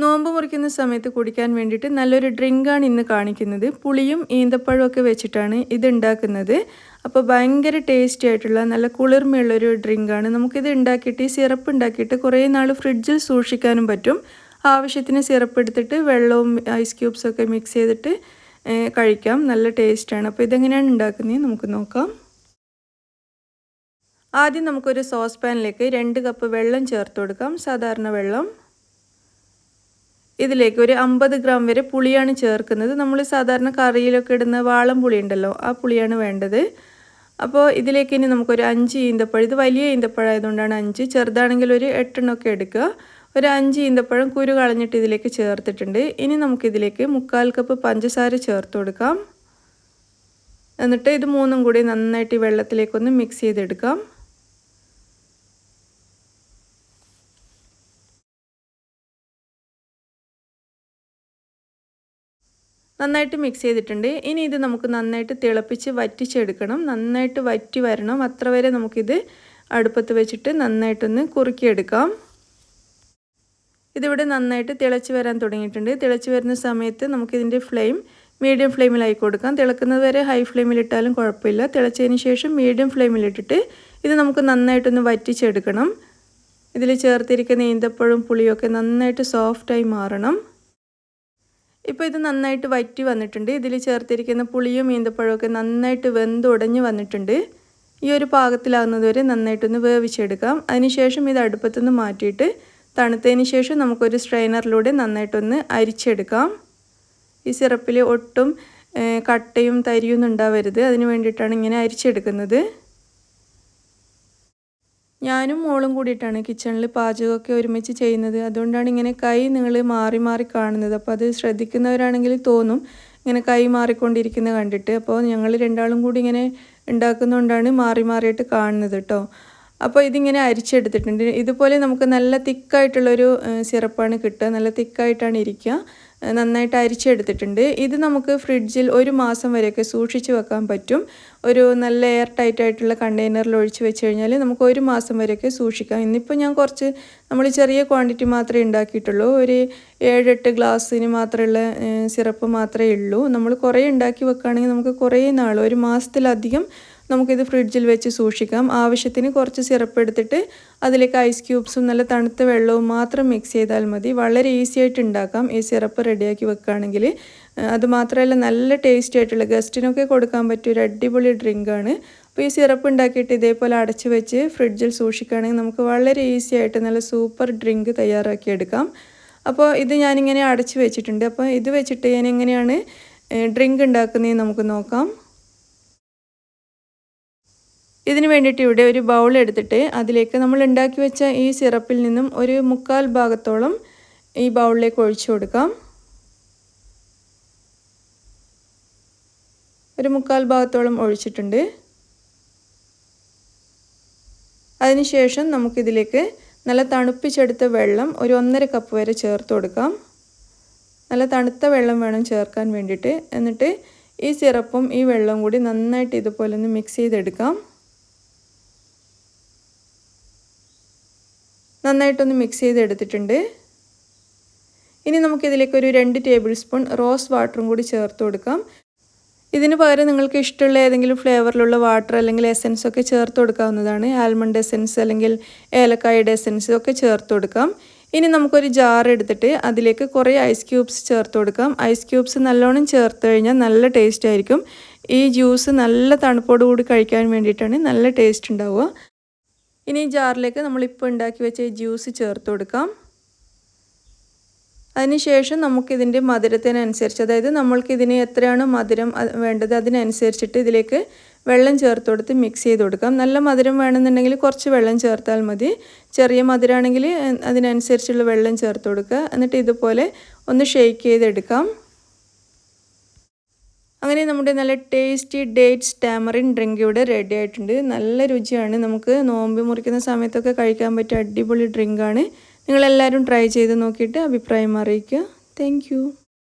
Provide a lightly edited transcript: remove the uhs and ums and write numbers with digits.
നോമ്പ് മുറിക്കുന്ന സമയത്ത് കുടിക്കാൻ വേണ്ടിയിട്ട് നല്ലൊരു ഡ്രിങ്കാണ് ഇന്ന് കാണിക്കുന്നത്. പുളിയും ഈന്തപ്പഴവും ഒക്കെ വെച്ചിട്ടാണ് ഇത് ഉണ്ടാക്കുന്നത്. അപ്പോൾ ഭയങ്കര ടേസ്റ്റി ആയിട്ടുള്ള നല്ല കുളിർമയുള്ളൊരു ഡ്രിങ്കാണ്. നമുക്കിത് ഉണ്ടാക്കിയിട്ട് ഈ സിറപ്പ് ഉണ്ടാക്കിയിട്ട് കുറേ നാൾ ഫ്രിഡ്ജിൽ സൂക്ഷിക്കാനും പറ്റും. ആവശ്യത്തിന് സിറപ്പ് എടുത്തിട്ട് വെള്ളവും ഐസ് ക്യൂബ്സൊക്കെ മിക്സ് ചെയ്തിട്ട് കഴിക്കാം. നല്ല ടേസ്റ്റാണ്. അപ്പോൾ ഇതെങ്ങനെയാണ് ഉണ്ടാക്കുന്നത് നമുക്ക് നോക്കാം. ആദ്യം നമുക്കൊരു സോസ് പാനിലേക്ക് 2 കപ്പ് വെള്ളം ചേർത്ത് കൊടുക്കാം. സാധാരണ വെള്ളം. ഇതിലേക്ക് ഒരു 50 ഗ്രാം വരെ പുളിയാണ് ചേർക്കുന്നത്. നമ്മൾ സാധാരണ കറിയിലൊക്കെ ഇടുന്ന വാളം പുളി ഉണ്ടല്ലോ, ആ പുളിയാണ് വേണ്ടത്. അപ്പോൾ ഇതിലേക്ക് ഇനി നമുക്കൊരു 5 ഈന്തപ്പഴം, ഇത് വലിയ ഈന്തപ്പഴം ആയതുകൊണ്ടാണ് 5, ചെറുതാണെങ്കിൽ ഒരു 8 എണ്ണമൊക്കെ എടുക്കുക. ഒരു 5 ഈന്തപ്പഴം കുരു കളഞ്ഞിട്ട് ഇതിലേക്ക് ചേർത്തിട്ടുണ്ട്. ഇനി നമുക്കിതിലേക്ക് 1/4 കപ്പ് പഞ്ചസാര ചേർത്ത് കൊടുക്കാം. എന്നിട്ട് ഇത് മൂന്നും കൂടി നന്നായിട്ട് ഈ വെള്ളത്തിലേക്കൊന്ന് മിക്സ് ചെയ്തെടുക്കാം. നന്നായിട്ട് മിക്സ് ചെയ്തിട്ടുണ്ട്. ഇനി ഇത് നമുക്ക് നന്നായിട്ട് തിളപ്പിച്ച് വറ്റിച്ചെടുക്കണം. നന്നായിട്ട് വറ്റി വരണം. അത്ര വരെ നമുക്കിത് അടുപ്പത്ത് വെച്ചിട്ട് നന്നായിട്ടൊന്ന് കുറുക്കിയെടുക്കാം. ഇതിവിടെ നന്നായിട്ട് തിളച്ച് വരാൻ തുടങ്ങിയിട്ടുണ്ട്. തിളച്ച് വരുന്ന സമയത്ത് നമുക്കിതിൻ്റെ ഫ്ലെയിം മീഡിയം ഫ്ലെയിമിലായി കൊടുക്കാം. തിളക്കുന്നത് വരെ ഹൈ ഫ്ലെയിമിലിട്ടാലും കുഴപ്പമില്ല. തിളച്ചതിന് ശേഷം മീഡിയം ഫ്ലെയിമിലിട്ടിട്ട് ഇത് നമുക്ക് നന്നായിട്ടൊന്ന് വറ്റിച്ചെടുക്കണം. ഇതിൽ ചേർത്തിരിക്കുന്ന ഈന്തപ്പഴവും പുളിയൊക്കെ നന്നായിട്ട് സോഫ്റ്റായി മാറണം. ഇപ്പോൾ ഇത് നന്നായിട്ട് വറ്റി വന്നിട്ടുണ്ട്. ഇതിൽ ചേർത്തിരിക്കുന്ന പുളിയും ഈന്തപ്പഴമൊക്കെ നന്നായിട്ട് വെന്തുടഞ്ഞ് വന്നിട്ടുണ്ട്. ഈ ഒരു പാകത്തിലാകുന്നത് വരെ നന്നായിട്ടൊന്ന് വേവിച്ചെടുക്കാം. അതിനുശേഷം ഇത് അടുപ്പത്തുനിന്ന് മാറ്റിയിട്ട് തണുത്തതിന് ശേഷം നമുക്കൊരു സ്ട്രെയിനറിലൂടെ നന്നായിട്ടൊന്ന് അരിച്ചെടുക്കാം. ഈ സിറപ്പിൽ ഒട്ടും കട്ടയും തരിയൊന്നും ഉണ്ടാവരുത്. അതിന് വേണ്ടിയിട്ടാണ് ഇങ്ങനെ അരിച്ചെടുക്കുന്നത്. ഞാനും മോളും കൂടിയിട്ടാണ് കിച്ചണിൽ പാചകമൊക്കെ ഒരുമിച്ച് ചെയ്യുന്നത്. അതുകൊണ്ടാണ് ഇങ്ങനെ കൈ നിങ്ങൾ മാറി മാറി കാണുന്നത്. അപ്പോൾ അത് ശ്രദ്ധിക്കുന്നവരാണെങ്കിൽ തോന്നും ഇങ്ങനെ കൈ മാറിക്കൊണ്ടിരിക്കുന്നത് കണ്ടിട്ട്. അപ്പോൾ ഞങ്ങൾ രണ്ടാളും കൂടി ഇങ്ങനെ ഉണ്ടാക്കുന്നതുകൊണ്ടാണ് മാറി മാറിയിട്ട് കാണുന്നത് കേട്ടോ. അപ്പോൾ ഇതിങ്ങനെ അരിച്ചെടുത്തിട്ടുണ്ട്. ഇതുപോലെ നമുക്ക് നല്ല തിക്കായിട്ടുള്ളൊരു സിറപ്പാണ് കിട്ടുക. നല്ല തിക്കായിട്ടാണ് ഇരിക്കുക. നന്നായിട്ട് അരിച്ചെടുത്തിട്ടുണ്ട്. ഇത് നമുക്ക് ഫ്രിഡ്ജിൽ 1 മാസം വരെയൊക്കെ സൂക്ഷിച്ച് വെക്കാൻ പറ്റും. ഒരു നല്ല എയർ ടൈറ്റ് ആയിട്ടുള്ള കണ്ടെയ്നറിൽ ഒഴിച്ച് വെച്ച് കഴിഞ്ഞാൽ നമുക്ക് 1 മാസം വരെയൊക്കെ സൂക്ഷിക്കാം. ഇന്നിപ്പോൾ ഞാൻ നമ്മൾ ചെറിയ ക്വാണ്ടിറ്റി മാത്രമേ ഉണ്ടാക്കിയിട്ടുള്ളൂ. ഒരു 7-8 ഗ്ലാസ്സിന് മാത്രമുള്ള സിറപ്പ് മാത്രമേ ഉള്ളൂ. നമ്മൾ കുറേ ഉണ്ടാക്കി വെക്കുകയാണെങ്കിൽ നമുക്ക് കുറേ നാൾ, 1 മാസത്തിലധികം നമുക്കിത് ഫ്രിഡ്ജിൽ വെച്ച് സൂക്ഷിക്കാം. ആവശ്യത്തിന് കുറച്ച് സിറപ്പ് എടുത്തിട്ട് അതിലേക്ക് ഐസ് ക്യൂബ്സും നല്ല തണുത്ത വെള്ളവും മാത്രം മിക്സ് ചെയ്താൽ മതി. വളരെ ഈസി ആയിട്ട് ഉണ്ടാക്കാം ഈ സിറപ്പ് റെഡിയാക്കി വെക്കുകയാണെങ്കിൽ. അതുമാത്രമല്ല നല്ല ടേസ്റ്റി ആയിട്ടുള്ള ഗസ്റ്റിനൊക്കെ കൊടുക്കാൻ പറ്റിയ ഒരു അടിപൊളി ഡ്രിങ്കാണ്. അപ്പോൾ ഈ സിറപ്പ് ഉണ്ടാക്കിയിട്ട് ഇതേപോലെ അടച്ച് വെച്ച് ഫ്രിഡ്ജിൽ സൂക്ഷിക്കുകയാണെങ്കിൽ നമുക്ക് വളരെ ഈസി ആയിട്ട് നല്ല സൂപ്പർ ഡ്രിങ്ക് തയ്യാറാക്കിയെടുക്കാം. അപ്പോൾ ഇത് ഞാനിങ്ങനെ അടച്ച് വെച്ചിട്ടുണ്ട്. അപ്പോൾ ഇത് വെച്ചിട്ട് ഞാൻ എങ്ങനെയാണ് ഡ്രിങ്ക് ഉണ്ടാക്കുന്നതെന്ന് നമുക്ക് നോക്കാം. ഇതിന് വേണ്ടിയിട്ട് ഇവിടെ ഒരു ബൗൾ എടുത്തിട്ട് അതിലേക്ക് നമ്മൾ ഉണ്ടാക്കി വെച്ച ഈ സിറപ്പിൽ നിന്നും ഒരു 1/4 ഭാഗത്തോളം ഈ ബൗളിലേക്ക് ഒഴിച്ചു കൊടുക്കാം. ഒരു 1/4 ഭാഗത്തോളം ഒഴിച്ചിട്ടുണ്ട്. അതിനുശേഷം നമുക്കിതിലേക്ക് നല്ല തണുപ്പിച്ചെടുത്ത വെള്ളം ഒരു 1.5 കപ്പ് വരെ ചേർത്ത് കൊടുക്കാം. നല്ല തണുത്ത വെള്ളം വേണം ചേർക്കാൻ വേണ്ടിയിട്ട്. എന്നിട്ട് ഈ സിറപ്പും ഈ വെള്ളവും കൂടി നന്നായിട്ട് ഇതുപോലെ ഒന്ന് മിക്സ് ചെയ്തെടുക്കാം. നന്നായിട്ടൊന്ന് മിക്സ് ചെയ്തെടുത്തിട്ടുണ്ട്. ഇനി നമുക്കിതിലേക്ക് ഒരു 2 ടേബിൾ സ്പൂൺ റോസ് വാട്ടറും കൂടി ചേർത്ത് കൊടുക്കാം. ഇതിന് പകരം നിങ്ങൾക്ക് ഇഷ്ടമുള്ള ഏതെങ്കിലും ഫ്ലേവറിലുള്ള വാട്ടർ അല്ലെങ്കിൽ എസൻസ് ഒക്കെ ചേർത്ത് കൊടുക്കാവുന്നതാണ്. ആൽമണ്ട് എസൻസ് അല്ലെങ്കിൽ ഏലക്കായുടെ എസൻസ് ഒക്കെ ചേർത്ത് കൊടുക്കാം. ഇനി നമുക്കൊരു ജാർ എടുത്തിട്ട് അതിലേക്ക് കുറേ ഐസ് ക്യൂബ്സ് ചേർത്ത് കൊടുക്കാം. ഐസ് ക്യൂബ്സ് നല്ലോണം ചേർത്ത് കഴിഞ്ഞാൽ നല്ല ടേസ്റ്റ് ആയിരിക്കും. ഈ ജ്യൂസ് നല്ല തണുപ്പോട് കൂടി കഴിക്കാൻ വേണ്ടിയിട്ടാണ് നല്ല ടേസ്റ്റ് ഉണ്ടാവുക. ഇനി ഈ ജാറിലേക്ക് നമ്മളിപ്പോൾ ഉണ്ടാക്കി വെച്ച ഈ ജ്യൂസ് ചേർത്ത് കൊടുക്കാം. അതിനുശേഷം നമുക്കിതിൻ്റെ മധുരത്തിനനുസരിച്ച്, അതായത് നമ്മൾക്കിതിന് എത്രയാണോ മധുരം വേണ്ടത് അതിനനുസരിച്ചിട്ട് ഇതിലേക്ക് വെള്ളം ചേർത്ത് കൊടുത്ത് മിക്സ് ചെയ്ത് കൊടുക്കാം. നല്ല മധുരം വേണമെന്നുണ്ടെങ്കിൽ കുറച്ച് വെള്ളം ചേർത്താൽ മതി. ചെറിയ മധുരമാണെങ്കിൽ അതിനനുസരിച്ചുള്ള വെള്ളം ചേർത്ത് കൊടുക്കുക. എന്നിട്ട് ഇതുപോലെ ഒന്ന് ഷെയ്ക്ക് ചെയ്തെടുക്കാം. അങ്ങനെ നമ്മുടെ നല്ല ടേസ്റ്റി ഡേറ്റ്സ് ടാമറിൻ ഡ്രിങ്ക് ഇവിടെ റെഡി ആയിട്ടുണ്ട്. നല്ല രുചിയാണ്. നമുക്ക് നോമ്പ് മുറിക്കുന്ന സമയത്തൊക്കെ കഴിക്കാൻ പറ്റിയ അടിപൊളി ഡ്രിങ്കാണ്. നിങ്ങളെല്ലാവരും ട്രൈ ചെയ്ത് നോക്കിയിട്ട് അഭിപ്രായം അറിയിക്കുക. താങ്ക്